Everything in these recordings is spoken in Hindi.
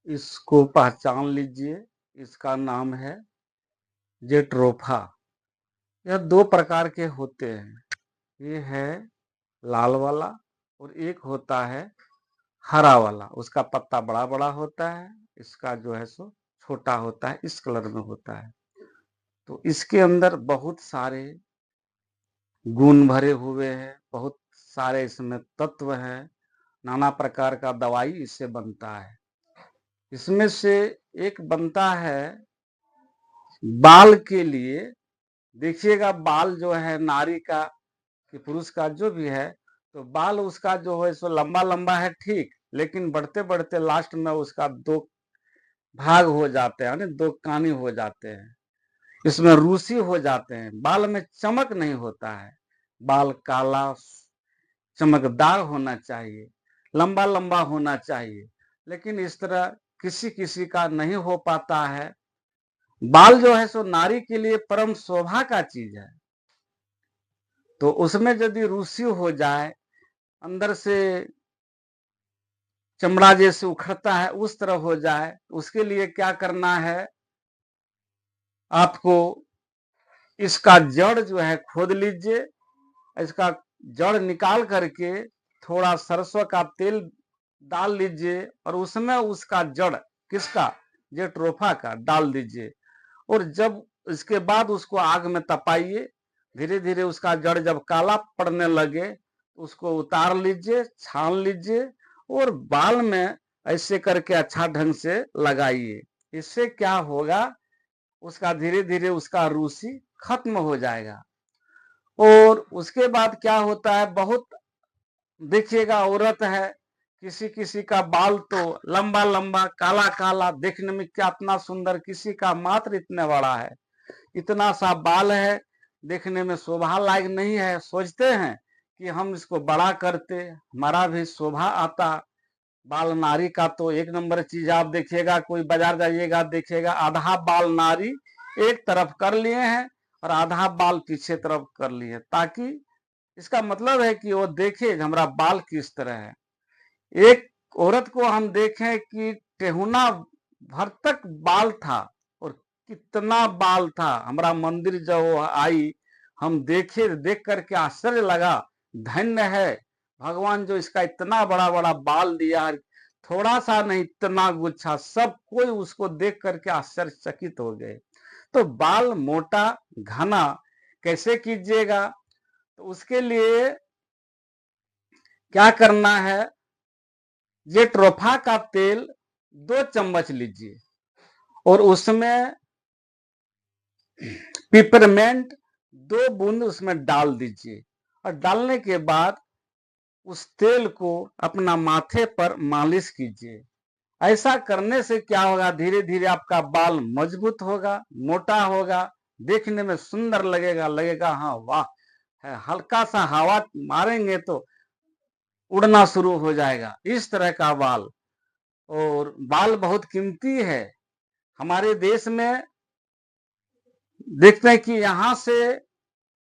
इसको पहचान लीजिए, इसका नाम है जेट्रोफा। यह 2 प्रकार के होते हैं, ये है लाल वाला और एक होता है हरा वाला। उसका पत्ता बड़ा-बड़ा होता है, इसका जो है सो छोटा होता है, इस कलर में होता है। तो इसके अंदर बहुत सारे गुण भरे हुए हैं, बहुत सारे इसमें तत्व हैं, नाना प्रकार का दवाई इससे बनता है। इसमें से एक बनता है बाल के लिए। देखिएगा बाल जो है नारी का कि पुरुष का जो भी है, तो बाल उसका जो है सो लंबा-लंबा है ठीक, लेकिन बढ़ते-बढ़ते लास्ट में उसका 2 भाग हो जाते हैं, यानी 2 कानी हो जाते हैं। इसमें रूसी हो जाते हैं, बाल में चमक नहीं होता है। बाल काला चमकदार होना चाहिए, लंबा-लंबा होना चाहिए, लेकिन इस तरह किसी-किसी का नहीं हो पाता है। बाल जो है सो नारी के लिए परम शोभा का चीज है, तो उसमें यदि रूसी हो जाए, अंदर से चमड़ा जैसे उखड़ता है उस तरह हो जाए, उसके लिए क्या करना है, आपको इसका जड़ जो है खोद लीजिए, इसका जड़ निकाल करके थोड़ा सरसों का तेल डाल लीजिए और उसमें उसका जड़ किसका, जेट्रोफा का डाल दीजिए। और जब इसके बाद उसको आग में तपाइए, धीरे धीरे उसका जड़ जब काला पड़ने लगे, उसको उतार लीजिए, छान लीजिए और बाल में ऐसे करके अच्छा ढंग से लगाइए। इससे क्या होगा, उसका धीरे धीरे उसका रूसी खत्म हो जाएगा। और उसके बाद क्या होता है, बहुत देखिएगा औरत है, किसी किसी का बाल तो लंबा लंबा काला काला देखने में कितना सुंदर, किसी का मात्र इतने बड़ा है, इतना सा बाल है, देखने में शोभा लायक नहीं है। सोचते हैं कि हम इसको बड़ा करते, हमारा भी शोभा आता। बाल नारी का तो एक नंबर चीज। आप देखिएगा कोई बाजार जाइएगा, देखिएगा आधा बाल नारी एक तरफ कर लिए हैं और आधा बाल पीछे तरफ कर लिए, ताकि इसका मतलब है कि वो देखे हमारा बाल किस तरह है। एक औरत को हम देखें कि टेहुना भर तक बाल था, और कितना बाल था। हमारा मंदिर जब वो आई, हम देखे, देख करके आश्चर्य लगा, धन्य है भगवान जो इसका इतना बड़ा बड़ा बाल दिया, थोड़ा सा नहीं इतना गुच्छा। सब कोई उसको देख करके आश्चर्यचकित हो गए। तो बाल मोटा घना कैसे कीजिएगा, तो उसके लिए क्या करना है, जेट्रोफा का तेल 2 चम्मच लीजिए और उसमें पिपरमेंट 2 बूंद उसमें डाल दीजिए, और डालने के बाद उस तेल को अपना माथे पर मालिश कीजिए। ऐसा करने से क्या होगा, धीरे धीरे आपका बाल मजबूत होगा, मोटा होगा, देखने में सुंदर लगेगा, लगेगा हाँ वाह है। हल्का सा हवा मारेंगे तो उड़ना शुरू हो जाएगा, इस तरह का बाल। और बाल बहुत कीमती है। हमारे देश में देखते हैं कि यहाँ से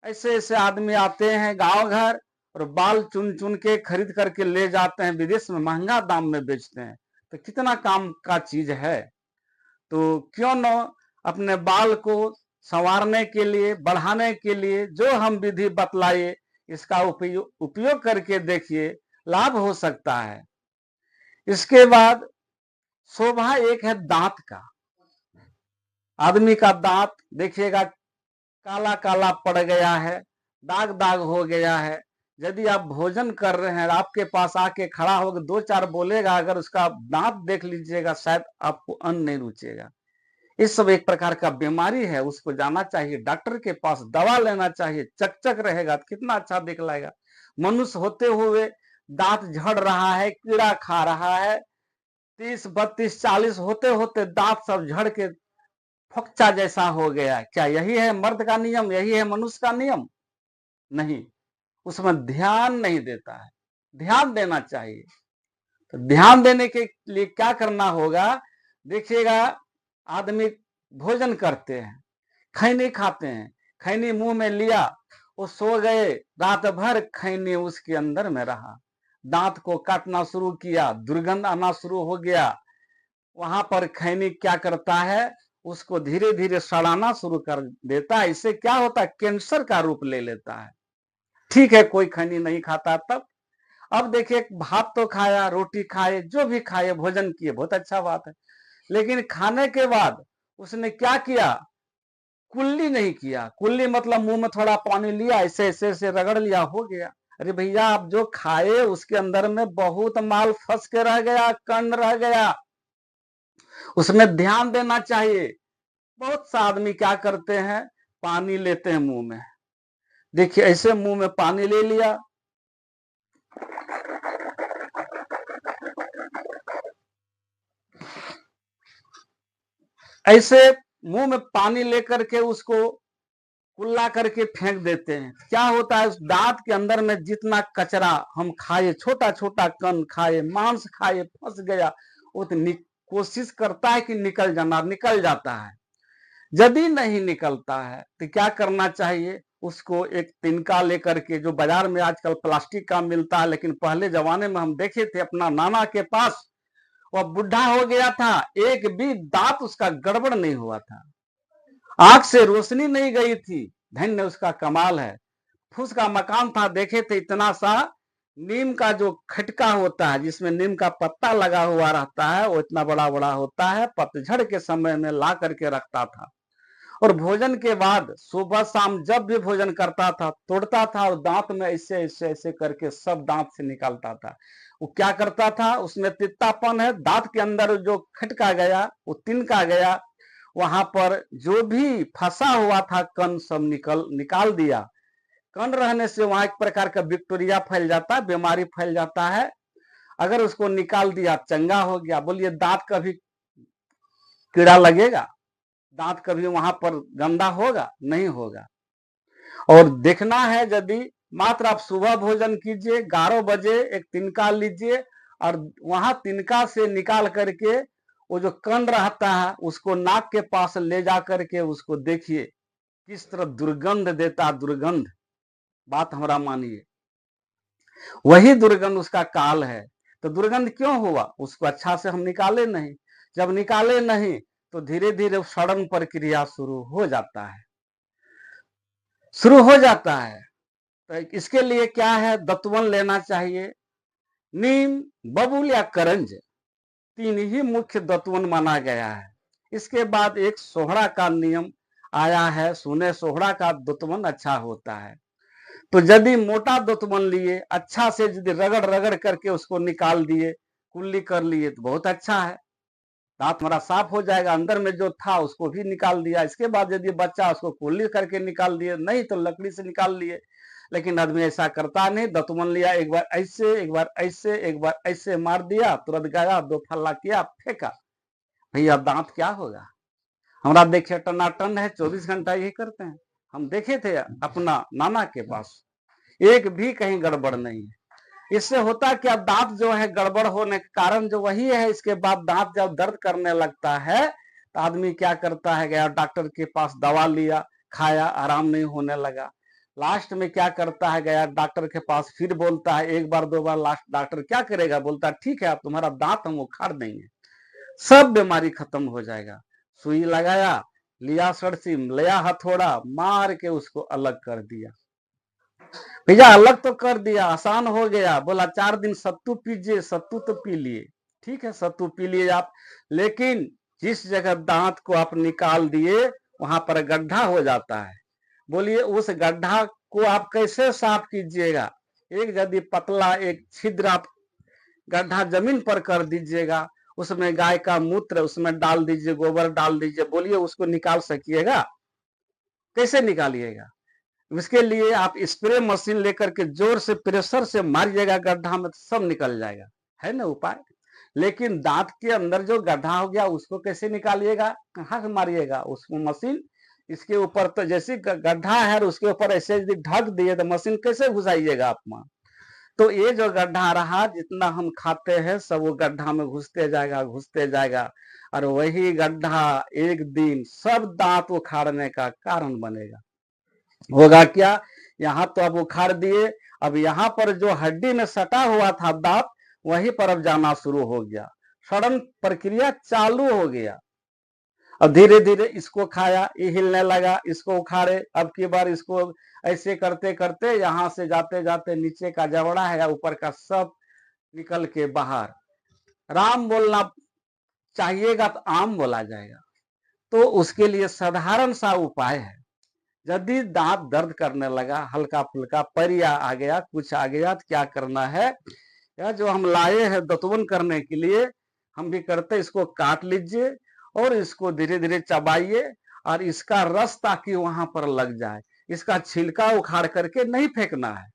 ऐसे ऐसे आदमी आते हैं गांव घर, और बाल चुन चुन के खरीद करके ले जाते हैं, विदेश में महंगा दाम में बेचते हैं। तो कितना काम का चीज है। तो क्यों न अपने बाल को संवारने के लिए, बढ़ाने के लिए जो हम विधि बतलाए, इसका उपयोग करके देखिए, लाभ हो सकता है। इसके बाद शोभा एक है दांत का। आदमी का दांत देखिएगा काला काला पड़ गया है, दाग दाग हो गया है। यदि आप भोजन कर रहे हैं, आपके पास आके खड़ा होकर 2-4 बोलेगा, अगर उसका दांत देख लीजिएगा, शायद आपको अन्न नहीं रुचेगा। ये सब एक प्रकार का बीमारी है, उसको जाना चाहिए डॉक्टर के पास, दवा लेना चाहिए। चकचक रहेगा तो कितना अच्छा दिखलाएगा। मनुष्य होते हुए दांत झड़ रहा है, कीड़ा खा रहा है, 30, 32, 40 होते होते दांत सब झड़ के फोक्चा जैसा हो गया। क्या यही है मर्द का नियम, यही है मनुष्य का नियम? नहीं, उसमें ध्यान नहीं देता है। ध्यान देना चाहिए। तो ध्यान देने के लिए क्या करना होगा, देखिएगा आदमी भोजन करते हैं, खैनी खाते हैं, खैनी मुंह में लिया, वो सो गए, रात भर खैनी उसके अंदर में रहा, दांत को काटना शुरू किया, दुर्गंध आना शुरू हो गया, वहां पर खैनी क्या करता है, उसको धीरे धीरे सड़ाना शुरू कर देता है। इससे क्या होता है, कैंसर का रूप ले लेता है। ठीक है, कोई खैनी नहीं खाता तब। अब देखिए, भात तो खाया, रोटी खाए, जो भी खाए, भोजन किए, बहुत अच्छा बात है। लेकिन खाने के बाद उसने क्या किया, कुल्ली नहीं किया। कुल्ली मतलब मुंह में थोड़ा पानी लिया, ऐसे ऐसे ऐसे रगड़ लिया, हो गया। अरे भैया, आप जो खाए उसके अंदर में बहुत माल फंस के रह गया, कण रह गया, उसमें ध्यान देना चाहिए। बहुत सा आदमी क्या करते हैं, पानी लेते हैं मुंह में। देखिए, ऐसे मुंह में पानी ले लिया, ऐसे मुंह में पानी लेकर के उसको कुल्ला करके फेंक देते हैं। क्या होता है, उस दांत के अंदर में जितना कचरा हम खाए, छोटा छोटा कण खाए, मांस खाए, फंस गया, वो तो कोशिश करता है कि निकल जाना, निकल जाता है। यदि नहीं निकलता है तो क्या करना चाहिए, उसको एक तिनका लेकर के, जो बाजार में आजकल प्लास्टिक का मिलता है, लेकिन पहले जमाने में हम देखे थे अपना नाना के पास, वह बुढ़ा हो गया था, एक भी दांत उसका गड़बड़ नहीं हुआ था, आंख से रोशनी नहीं गई थी। धन्य उसका कमाल है। फूस का मकान था, देखे थे इतना सा, नीम का जो खटका होता है, जिसमें नीम का पत्ता लगा हुआ रहता है, वो इतना बड़ा बड़ा होता है, पतझड़ के समय में ला करके रखता था। और भोजन के बाद सुबह शाम जब भी भोजन करता था, तोड़ता था और दांत में ऐसे ऐसे ऐसे करके सब दांत से निकालता था। वो क्या करता था, उसमें तित्तापन है, दांत के अंदर जो खटका गया, वो तिनका गया, वहां पर जो भी फंसा हुआ था कण सब निकाल दिया। कण रहने से वहां एक प्रकार का बैक्टीरिया फैल जाता है, बीमारी फैल जाता है। अगर उसको निकाल दिया, चंगा हो गया। बोलिए, दांत कभी कीड़ा लगेगा, दांत कभी वहां पर गंदा होगा, नहीं होगा। और देखना है, यदि मात्र आप सुबह भोजन कीजिए, 11 बजे एक तिनका लीजिए, और वहां तिनका से निकाल करके वो जो कण रहता है उसको नाक के पास ले जा करके उसको देखिए, किस तरह दुर्गंध देता, दुर्गंध। बात हमारा मानिए, वही दुर्गंध उसका काल है। तो दुर्गंध क्यों हुआ, उसको अच्छा से हम निकाले नहीं। जब निकाले नहीं तो धीरे धीरे सड़न प्रक्रिया शुरू हो जाता है। तो इसके लिए क्या है, दतवन लेना चाहिए। नीम, बबूल या करंज, तीन ही मुख्य दतवन माना गया है। इसके बाद एक सोहड़ा का नियम आया है, सुने सोहड़ा का दतवन अच्छा होता है। तो यदि मोटा दतवन लिए, अच्छा से यदि रगड़ रगड़ करके उसको निकाल दिए, कुल्ली कर लिए, तो बहुत अच्छा है, दांत हमारा साफ हो जाएगा। अंदर में जो था उसको भी निकाल दिया। इसके बाद यदि बच्चा, उसको कुल्ली करके निकाल दिए, नहीं तो लकड़ी से निकाल लिए। लेकिन आदमी ऐसा करता नहीं, दतमन लिया, एक बार ऐसे, एक बार ऐसे, एक बार ऐसे मार दिया, तुरंत गया, दो फल्ला किया, फेंका। भैया, दांत क्या होगा। हमारा देखिए टनाटन है, 24 घंटा यही करते हैं। हम देखे थे अपना नाना के पास, एक भी कहीं गड़बड़ नहीं है। इससे होता क्या, दांत जो है गड़बड़ होने के कारण जो वही है। इसके बाद दांत जब दर्द करने लगता है तो आदमी क्या करता है, गया डॉक्टर के पास, दवा लिया, खाया, आराम नहीं होने लगा। लास्ट में क्या करता है, गया डॉक्टर के पास, फिर बोलता है, एक बार दो बार, लास्ट डॉक्टर क्या करेगा, बोलता है ठीक है, आप तुम्हारा दांत हम उखाड़ देंगे, सब बीमारी खत्म हो जाएगा। सुई लगाया, लिया सरसी, लिया हथौड़ा, मार के उसको अलग कर दिया। भैया, अलग तो कर दिया, आसान हो गया। बोला 4 दिन सत्तू पीजिए, सत्तू तो पी लिए, ठीक है, सत्तू पी लिए आप, लेकिन जिस जगह दांत को आप निकाल दिए वहां पर गड्ढा हो जाता है। बोलिए, उस गड्ढा को आप कैसे साफ कीजिएगा। एक यदि पतला एक छिद्र आप गड्ढा जमीन पर कर दीजिएगा, उसमें गाय का मूत्र उसमें डाल दीजिए, गोबर डाल दीजिए, बोलिए उसको निकाल सकिएगा, कैसे निकालिएगा। इसके लिए आप स्प्रे मशीन लेकर के जोर से प्रेशर से मारिएगा गड्ढा में, तो सब निकल जाएगा, है ना उपाय। लेकिन दांत के अंदर जो गड्ढा हो गया उसको कैसे निकालिएगा, कहाँ से मारिएगा उसको, मशीन इसके ऊपर, तो जैसे गड्ढा है उसके ऊपर ऐसे यदि ढक दिए तो मशीन कैसे घुसाइएगा आप में। तो ये जो गड्ढा रहा, जितना हम खाते हैं सब वो गड्ढा में घुसते जाएगा, घुसते जाएगा, और वही गड्ढा एक दिन सब दांत उखाड़ने का कारण बनेगा। होगा क्या, यहाँ तो अब उखाड़ दिए, अब यहाँ पर जो हड्डी में सटा हुआ था दांत, वहीं पर अब जाना शुरू हो गया। सड़न प्रक्रिया चालू हो गया। अब धीरे धीरे इसको खाया, ये हिलने लगा, इसको उखाड़े, अब की बार इसको ऐसे करते करते यहाँ से जाते जाते नीचे का जबड़ा है या ऊपर का सब निकल के बाहर। राम बोलना चाहिएगा तो आम बोला जाएगा। तो उसके लिए साधारण सा उपाय है। यदि दांत दर्द करने लगा, हल्का फुल्का परिया आ गया, कुछ आ गया, तो क्या करना है, या जो हम लाए हैं दतवन करने के लिए, हम भी करते, इसको काट लीजिए और इसको धीरे धीरे चबाइए और इसका रस ताकि वहां पर लग जाए। इसका छिलका उखाड़ करके नहीं फेंकना है,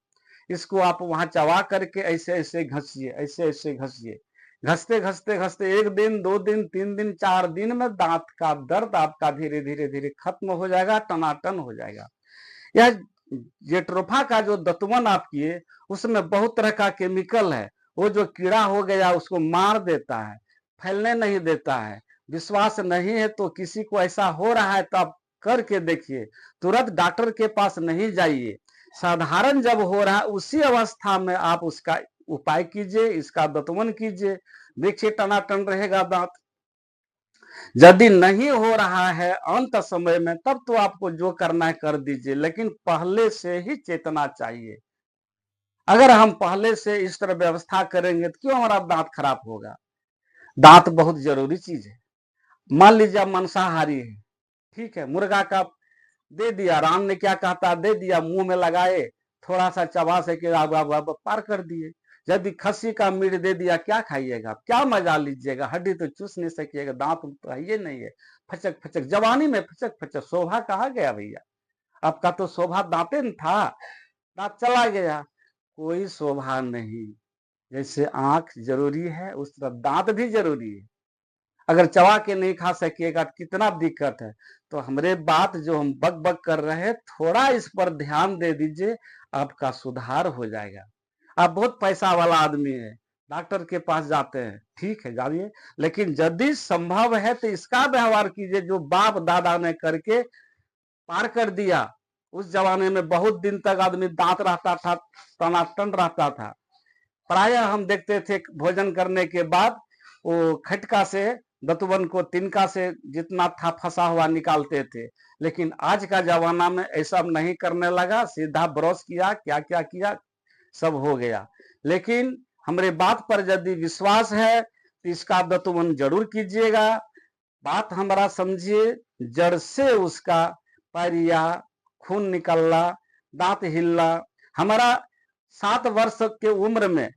इसको आप वहां चबा करके ऐसे ऐसे घसिए, ऐसे ऐसे घसिए। घसते घसते घसते 1 दिन 2 दिन 3 दिन 4 दिन में दांत का दर्द आपका धीरे धीरे धीरे खत्म हो जाएगा, टनाटन हो जाएगा। यह जेट्रोफा का जो दतवन आप किए उसमें बहुत तरह का केमिकल है, वो जो कीड़ा हो गया उसको मार देता है, फैलने नहीं देता है। विश्वास नहीं है तो किसी को ऐसा हो रहा है तो आप करके देखिए, तुरंत डॉक्टर के पास नहीं जाइए। साधारण जब हो रहा है उसी अवस्था में आप उसका उपाय कीजिए, इसका दतवन कीजिए, देखिए टनाटन रहेगा दांत। यदि नहीं हो रहा है अंत समय में, तब तो आपको जो करना है कर दीजिए, लेकिन पहले से ही चेतना चाहिए। अगर हम पहले से इस तरह व्यवस्था करेंगे तो क्यों हमारा दांत खराब होगा। दांत बहुत जरूरी चीज है। मान लीजिए आप मांसाहारी है, ठीक है, मुर्गा का दे दिया, राम ने क्या कहता, दे दिया, मुंह में लगाए, थोड़ा सा चबा सके आप पार कर दिए। यदि खस्सी का मीट दे दिया, क्या खाइएगा, क्या मजा लीजिएगा, हड्डी तो चूस नहीं सकिएगा, दांत तो है ये नहीं है, फचक फचक जवानी में फचक फचक, शोभा कहा गया भैया, आपका तो शोभा दांते न था, दांत चला गया, कोई शोभा नहीं। जैसे आंख जरूरी है उस तरह दांत भी जरूरी है। अगर चबा के नहीं खा सकिएगा तो कितना दिक्कत है। तो हमारे बात जो हम बक बक कर रहे हैं, थोड़ा इस पर ध्यान दे दीजिए, आपका सुधार हो जाएगा। आप बहुत पैसा वाला आदमी है, डॉक्टर के पास जाते हैं, ठीक है जाइए, लेकिन यदि संभव है तो इसका व्यवहार कीजिए जो बाप दादा ने करके पार कर दिया। उस जमाने में बहुत दिन तक आदमी दांत रहता था, टनाटन रहता था। प्रायः हम देखते थे भोजन करने के बाद वो खटका से दतवन को तिनका से जितना था फंसा हुआ निकालते थे, लेकिन आज का जमाना में ऐसा नहीं करने लगा, सीधा ब्रश किया, क्या क्या किया, सब हो गया। लेकिन हमारे बात पर यदि विश्वास है तो इसका दतवन जरूर कीजिएगा। बात हमारा समझिए, जड़ से उसका परिया, खून निकलना, दांत हिलना। हमारा 7 वर्ष के उम्र में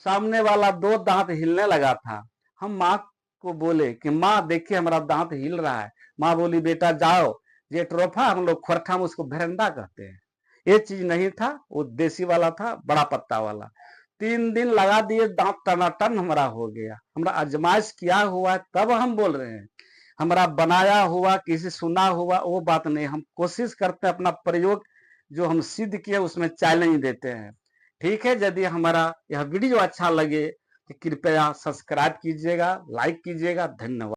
सामने वाला 2 दांत हिलने लगा था। हम माँ को बोले कि माँ देखिए हमारा दांत हिल रहा है। माँ बोली बेटा जाओ, ये ट्रोफा, हम लोग खोरठा में उसको भेरंडा कहते हैं, ये चीज नहीं था, वो देसी वाला था, बड़ा पत्ता वाला। 3 दिन लगा दिए, दांत टनाटन हमारा हो गया। हमरा आजमाइश किया हुआ तब हम बोल रहे हैं, हमारा बनाया हुआ किसी सुना हुआ वो बात नहीं। हम कोशिश करते हैं अपना प्रयोग जो हम सिद्ध किए उसमें चैलेंज देते हैं। ठीक है, यदि हमारा यह वीडियो अच्छा लगे तो कृपया सब्सक्राइब कीजिएगा, लाइक कीजिएगा। धन्यवाद।